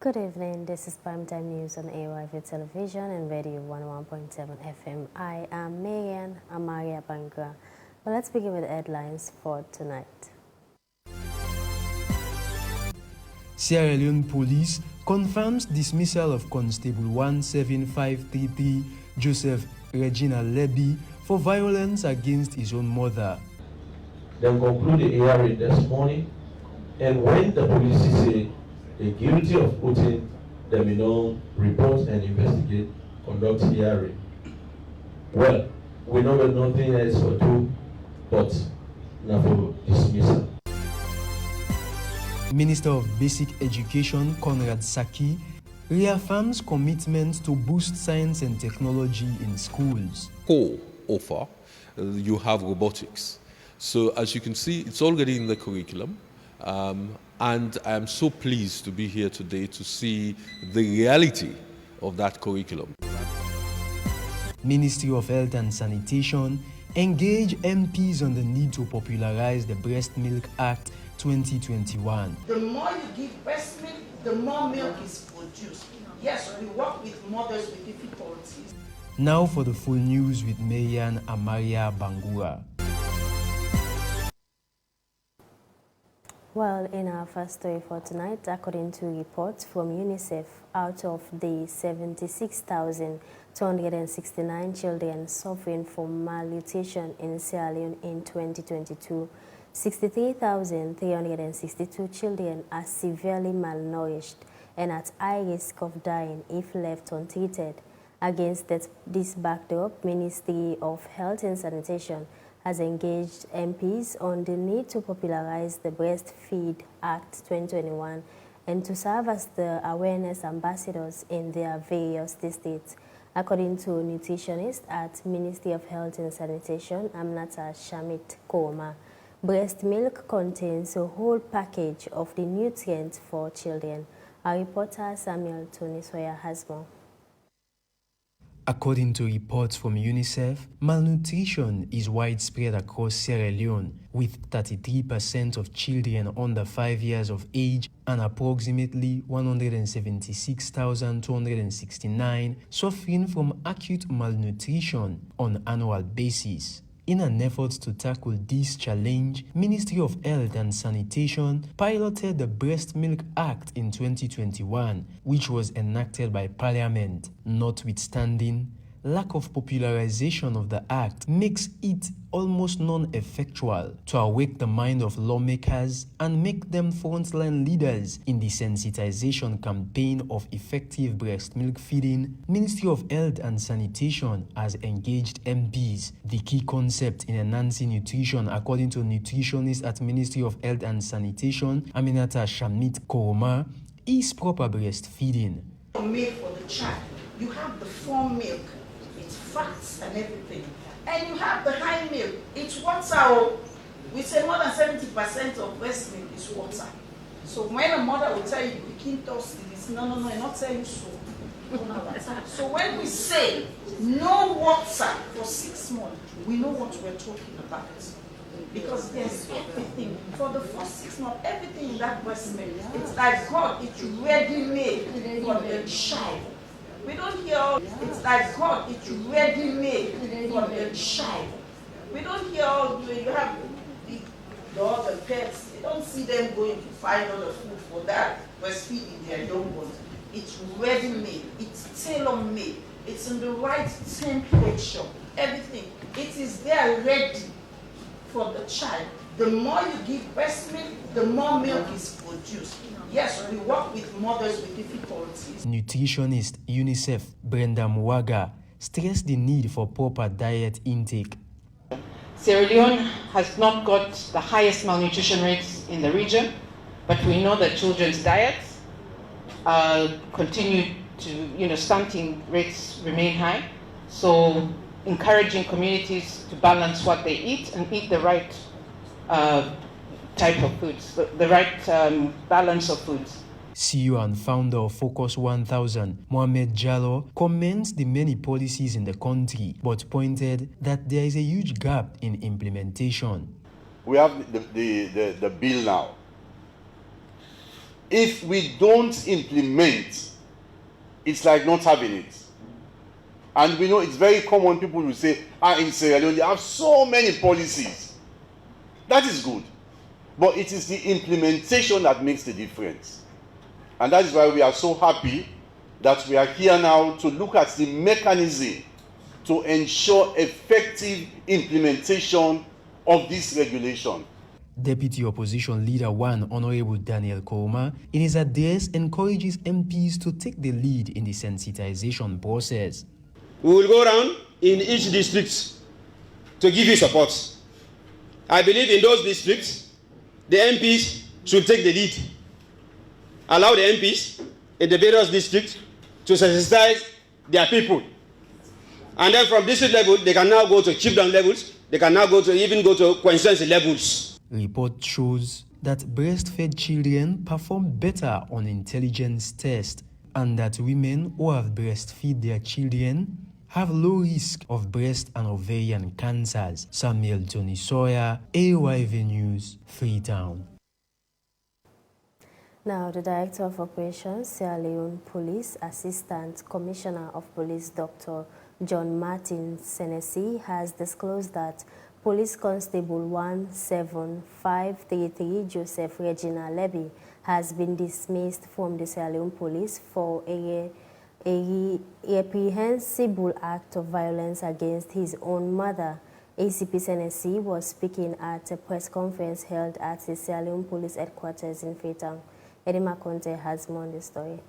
Good evening, this is Primetime News on AYV Television and Radio 101.7 FM. I am Marian Amaria Bangura. Well, let's begin with the headlines for tonight. Sierra Leone Police confirms dismissal of Constable 17533 Joseph Regina Lebbie for violence against his own mother. They concluded the hearing this morning, and when the police say they're guilty of putting them in on report and investigate, conduct hearing. Well, we know that nothing else for do, but now for dismissal. Minister of Basic Education Conrad Saki reaffirms commitment to boost science and technology in schools. Core offer, you have robotics. So as you can see, it's already in the curriculum. And I am so pleased to be here today to see the reality of that curriculum. Ministry of Health and Sanitation engage MPs on the need to popularize the Breast Milk Act 2021. The more you give breast milk, the more milk is produced. Yes, we work with mothers with difficulties. Now for the full news with Marian Amaria Bangura. Well, in our first story for tonight, according to reports from UNICEF, out of the 76,269 children suffering from malnutrition in Sierra Leone in 2022, 63,362 children are severely malnourished and at high risk of dying if left untreated. Against this backdrop, Ministry of Health and Sanitation has engaged MPs on the need to popularize the Breastfeed Act 2021 and to serve as the awareness ambassadors in their various districts. According to nutritionist at Ministry of Health and Sanitation, Amnata Shamit Koma, breast milk contains a whole package of the nutrients for children. Our reporter Samuel Tony Sawyer has more. According to reports from UNICEF, malnutrition is widespread across Sierra Leone, with 33% of children under 5 years of age and approximately 176,269 suffering from acute malnutrition on an annual basis. In an effort to tackle this challenge, Ministry of Health and Sanitation piloted the Breast Milk Act in 2021, which was enacted by Parliament. Notwithstanding, lack of popularization of the act makes it almost non-effectual to awake the mind of lawmakers and make them frontline leaders in the sensitization campaign of effective breast milk feeding. Ministry of Health and Sanitation has engaged MPs. The key concept in enhancing nutrition, according to nutritionist at Ministry of Health and Sanitation, Aminata Shamit Koroma, is proper breastfeeding. Milk for the child. You have the form milk. It's fats and everything. And you have the high milk. It's water. We say more than 70% of breast milk is water. So when a mother will tell you, you can't toast this, no, I'm not telling you so. So when we say no water for 6 months, we know what we're talking about. Because there's everything. For the first 6 months, everything in that breast milk, it's like God, it's ready-made for the child. We don't hear all, it's like God, it's ready-made for the child. We don't hear all, you have the dog and pets, you don't see them going to find other food for that, breastfeeding their young ones. It's ready-made, it's tailor-made, it's in the right temperature, everything. It is there ready for the child. The more you give breast milk, the more milk is produced. Yes, we work with mothers with difficulties. Nutritionist UNICEF Brenda Mwaga stressed the need for proper diet intake. Sierra Leone has not got the highest malnutrition rates in the region, but we know that children's diets continue to, stunting rates remain high. So encouraging communities to balance what they eat and eat the right type of foods, the right balance of foods. CEO and founder of Focus 1000, Mohamed Jallo, commends the many policies in the country, but pointed that there is a huge gap in implementation. We have the bill now. If we don't implement, it's like not having it. And we know it's very common, people will say, in Sierra Leone, they have so many policies. That is good. But it is the implementation that makes the difference. And that is why we are so happy that we are here now to look at the mechanism to ensure effective implementation of this regulation. Deputy Opposition Leader 1 Honorable Daniel Koma, in his address, encourages MPs to take the lead in the sensitization process. We will go around in each district to give you support. I believe in those districts, the MPs should take the lead. Allow the MPs in the various districts to sensitize their people. And then from district level, they can now go to chiefdom levels, they can now even go to constituency levels. Report shows that breastfed children perform better on intelligence tests and that women who have breastfed their children have low risk of breast and ovarian cancers. Samuel Tony Sawyer, AYV News, Freetown. Now, the Director of Operations, Sierra Leone Police Assistant Commissioner of Police, Dr. John Martin Senesi, has disclosed that Police Constable 17533 Joseph Regina Lebbie has been dismissed from the Sierra Leone Police for a reprehensible act of violence against his own mother. ACP Senesi was speaking at a press conference held at the Sierra Leone Police Headquarters in Freetown. Edema Conte has more on the story.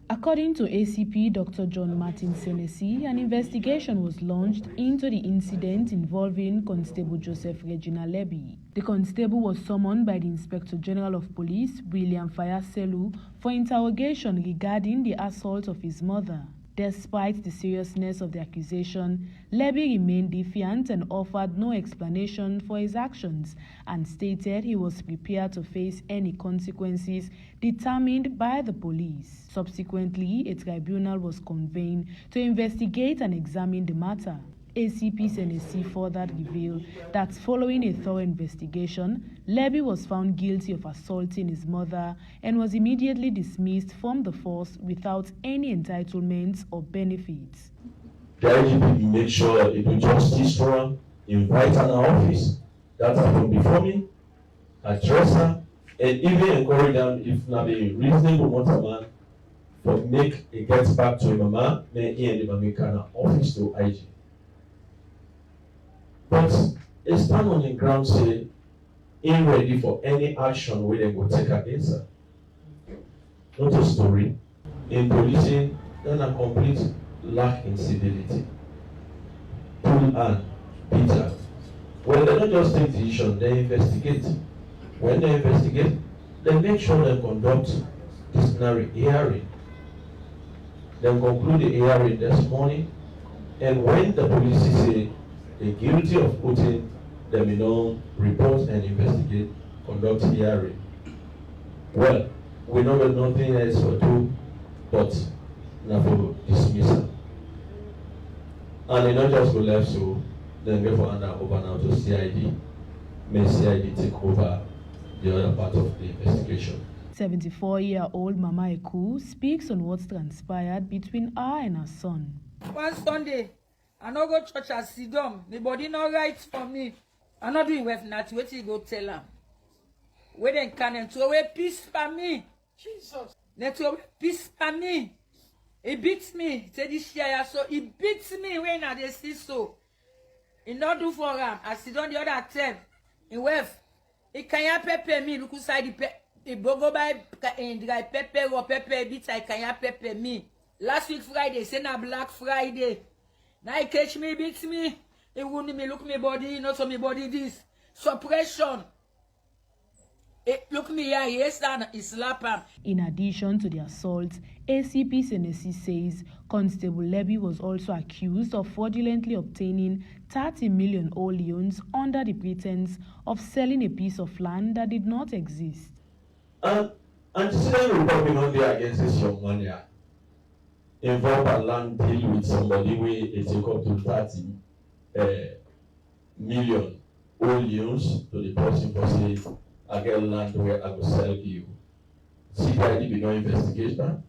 According to ACP Dr. John Martin Senesi, an investigation was launched into the incident involving Constable Joseph Regina Lebbie. The constable was summoned by the Inspector General of Police, William Fayaselu, for interrogation regarding the assault of his mother. Despite the seriousness of the accusation, Lebbie remained defiant and offered no explanation for his actions and stated he was prepared to face any consequences determined by the police. Subsequently, a tribunal was convened to investigate and examine the matter. ACP Senesi further revealed that following a thorough investigation, Lebbie was found guilty of assaulting his mother and was immediately dismissed from the force without any entitlements or benefits. The IGP made sure that it do justice for her, invite her in our office, that happened before me, address her, and even encourage them, if not a reasonable motorman, for make it gets back to a mama, then he and the mama office to IG. But they stand on the ground say, ain't ready for any action where they go take against her. Not a story. In policing, then a complete lack in civility. Pull and beat her. Well, they don't just take decision, they investigate. When they investigate, they make sure they conduct disciplinary hearing. They conclude the hearing this morning, and when the police say they're guilty of putting them in on report and investigate, conduct hearing. Well, we know that nothing else for do but now for dismissal. And they not just go left, so then go for under over now to CID. May CID take over the other part of the investigation. 74-year-old Mama Eku speaks on what transpired between her and her son. One Sunday, I no go church as Sidom. My body no right for me. I not doing well nothing. What you go tell him? Where then can them throw away peace for me? Jesus. They throw away peace for me. He beats me. Say this year so he beats me when I dey see so. He not do for him. I sit on the other time. In wef. He can't pepper me. Look inside the pepper. He go by dry pepper or pepper beats. I can't pepper me. Last week Friday, say na Black Friday. Now he catch me, beats me. He wound me, look me body, you know, so me body this. Suppression. Look me here, yes, and he slap him. In addition to the assault, ACP Senesi says Constable Lebbie was also accused of fraudulently obtaining 30 million leones under the pretense of selling a piece of land that did not exist. And today we're talking on there against this young man here. Involve a land deal with somebody where it take up to 30 million leones to the person for say, I get land where I will sell you. CID be no investigation,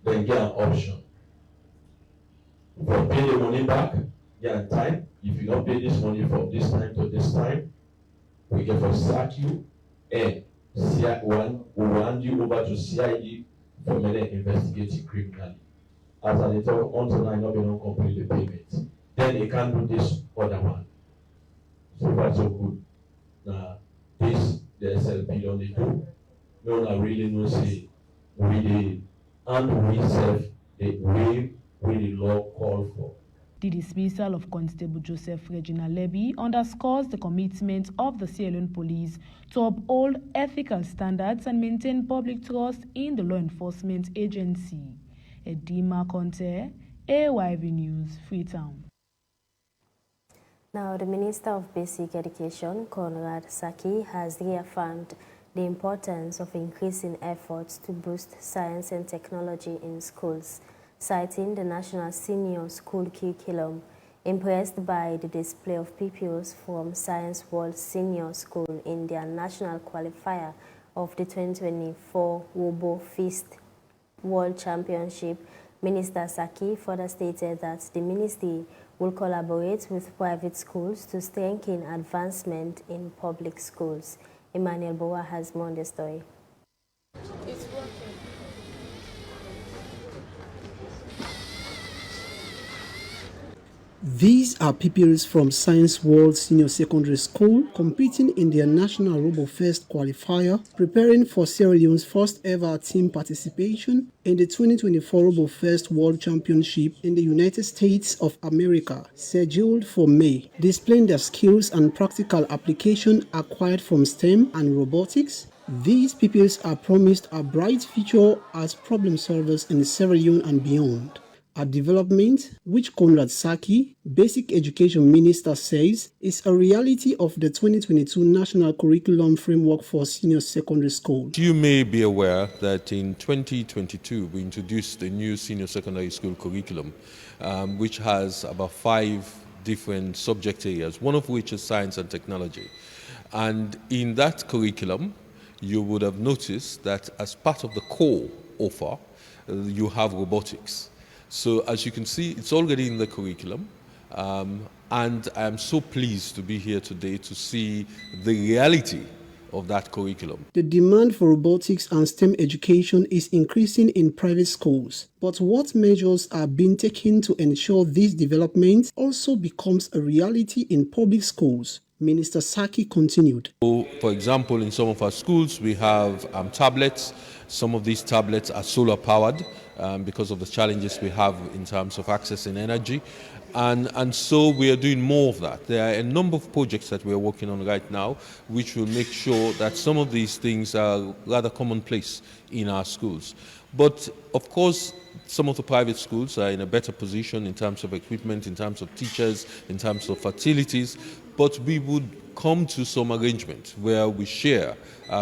then get an option. For pay the money back, get a time. If you don't pay this money from this time to this time, we can for sack you and will hand you over to CID for many investigating criminally. As a little until I not be able to complete the payment. Then they can do this other one. So far so good. Now this the SLP don't do. No one really knows say we the and we serve the way we the law call for. The dismissal of Constable Regina Lebbie underscores the commitment of the Sierra Leone Police to uphold ethical standards and maintain public trust in the law enforcement agency. Edima Conte, AYV News, Freetown. Now, the Minister of Basic Education, Conrad Saki, has reaffirmed the importance of increasing efforts to boost science and technology in schools, citing the National Senior School Curriculum, impressed by the display of pupils from Science World Senior School in their national qualifier of the 2024 Wobo Fist World Championship. Minister Saki further stated that the ministry will collaborate with private schools to strengthen advancement in public schools. Emmanuel Boa has more on the story. It's working. These are pupils from Science World Senior Secondary School competing in their National RoboFest qualifier, preparing for Sierra Leone's first ever team participation in the 2024 RoboFest World Championship in the United States of America, scheduled for May, displaying their skills and practical application acquired from STEM and robotics. These pupils are promised a bright future as problem solvers in Sierra Leone and beyond. A development which Conrad Saki, Basic Education Minister, says is a reality of the 2022 National Curriculum Framework for Senior Secondary School. You may be aware that in 2022 we introduced a new senior secondary school curriculum which has about 5 different subject areas, one of which is science and technology. And in that curriculum, you would have noticed that as part of the core offer, you have robotics. So as you can see, it's already in the curriculum, and I'm so pleased to be here today to see the reality of that curriculum. The demand for robotics and STEM education is increasing in private schools, but what measures are being taken to ensure this development also becomes a reality in public schools? Minister Saki continued. So, for example, in some of our schools, we have tablets. Some of these tablets are solar powered because of the challenges we have in terms of accessing energy. And so we are doing more of that. There are a number of projects that we are working on right now, which will make sure that some of these things are rather commonplace in our schools. But of course, some of the private schools are in a better position in terms of equipment, in terms of teachers, in terms of facilities. But we would come to some arrangement where we share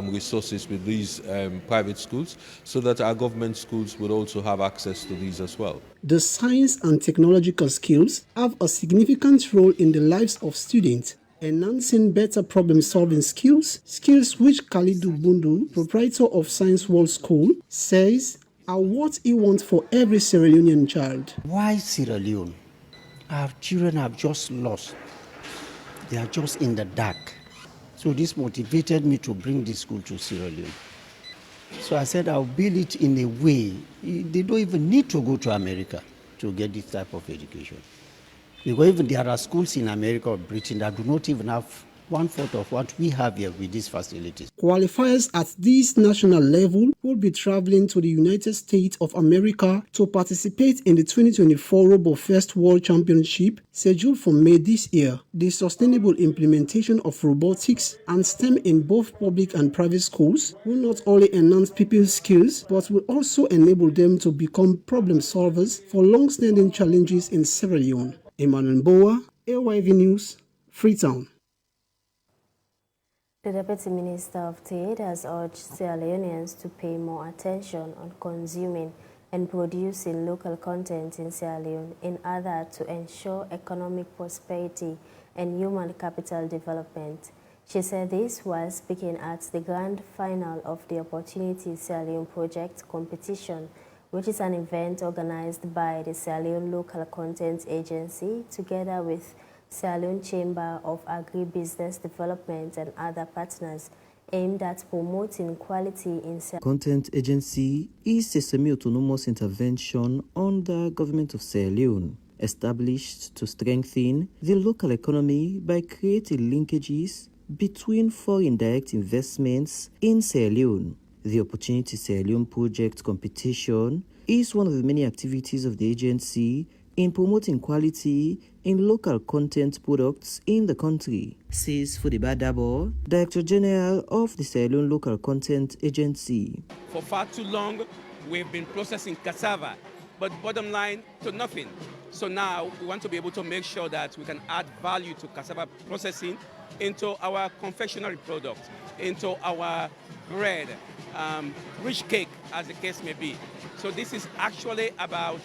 resources with these private schools so that our government schools would also have access to these as well. The science and technological skills have a significant role in the lives of students, enhancing better problem-solving skills, skills which Khalidu Bundu, proprietor of Science World School, says are what he wants for every Sierra Leonean child. Why Sierra Leone? Our children have just lost. They are just in the dark. So this motivated me to bring this school to Sierra Leone. So I said I'll build it in a way, they don't even need to go to America to get this type of education. Because even there are schools in America or Britain that do not even have 1/4 of what we have here with these facilities. Qualifiers at this national level will be traveling to the United States of America to participate in the 2024 RoboFest World Championship scheduled for May this year. The sustainable implementation of robotics and STEM in both public and private schools will not only enhance people's skills but will also enable them to become problem solvers for long-standing challenges in Sierra Leone. Emmanuel Boa, AYV News, Freetown. The Deputy Minister of Trade has urged Sierra Leoneans to pay more attention on consuming and producing local content in Sierra Leone in order to ensure economic prosperity and human capital development. She said this while speaking at the grand final of the Opportunity Sierra Leone Project competition, which is an event organized by the Sierra Leone Local Content Agency together with Sierra Leone Chamber of Agribusiness Development and other partners, aimed at promoting quality in Sierra Leone. Content Agency is a semi-autonomous intervention under Government of Sierra Leone, established to strengthen the local economy by creating linkages between foreign direct investments in Sierra Leone. The Opportunity Sierra Leone Project competition is one of the many activities of the agency in promoting quality in local content products in the country, says Fodiba Dabo, Director General of the Sierra Leone Local Content Agency. For far too long, we've been processing cassava, but bottom line, to nothing. So now we want to be able to make sure that we can add value to cassava processing into our confectionery products, into our bread, rich cake, as the case may be. So this is actually about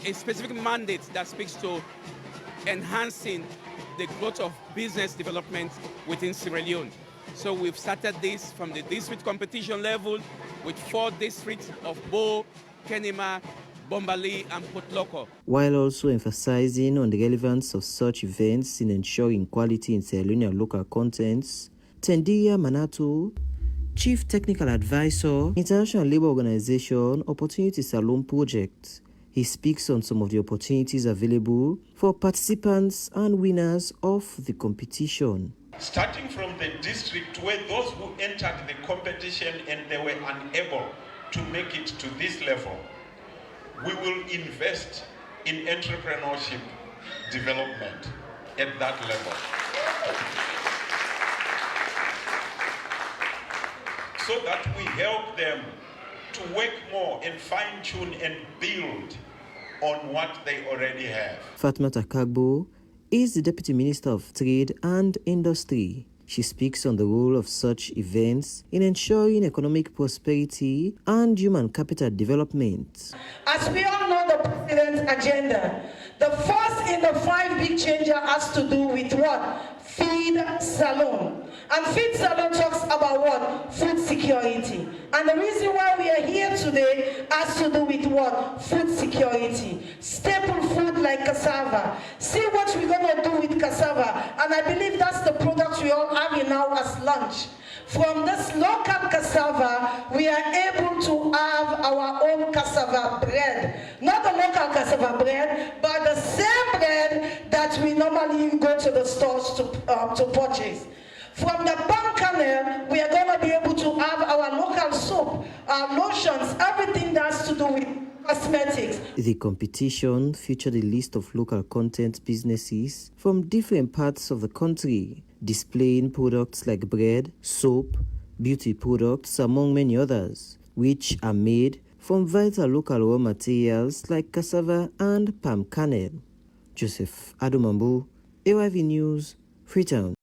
a specific mandate that speaks to enhancing the growth of business development within Sierra Leone. So we've started this from the district competition level with 4 districts of Bo, Kenema, Bombali, and Potloko. While also emphasizing on the relevance of such events in ensuring quality in Sierra Leone local contents, Tendia Manato, Chief Technical Advisor, International Labour Organization Opportunity Sierra Leone Project, he speaks on some of the opportunities available for participants and winners of the competition. Starting from the district where those who entered the competition and they were unable to make it to this level, we will invest in entrepreneurship development at that level. So that we help them to work more and fine-tune and build on what they already have. Fatma Takagbo is the Deputy Minister of Trade and Industry. She speaks on the role of such events in ensuring economic prosperity and human capital development. As we all know the President's agenda, the first in the 5 big changes has to do with what? Feed Salon. And Feed Salon talks about what? Food security. And the reason why we are here today has to do with what? Food security. Staple food like cassava. See what we're going to do with cassava. And I believe that's the product we all have now as lunch. From this local cassava, we are able to have our own cassava bread. Not the local cassava bread, but the same bread that we normally go to the stores to purchase. From the palm kernel, we are going to be able to have our local soap, our lotions, everything that has to do with cosmetics. The competition featured a list of local content businesses from different parts of the country, displaying products like bread, soap, beauty products, among many others, which are made from vital local raw materials like cassava and palm kernel. Joseph Adumambu, AYV News, Freetown.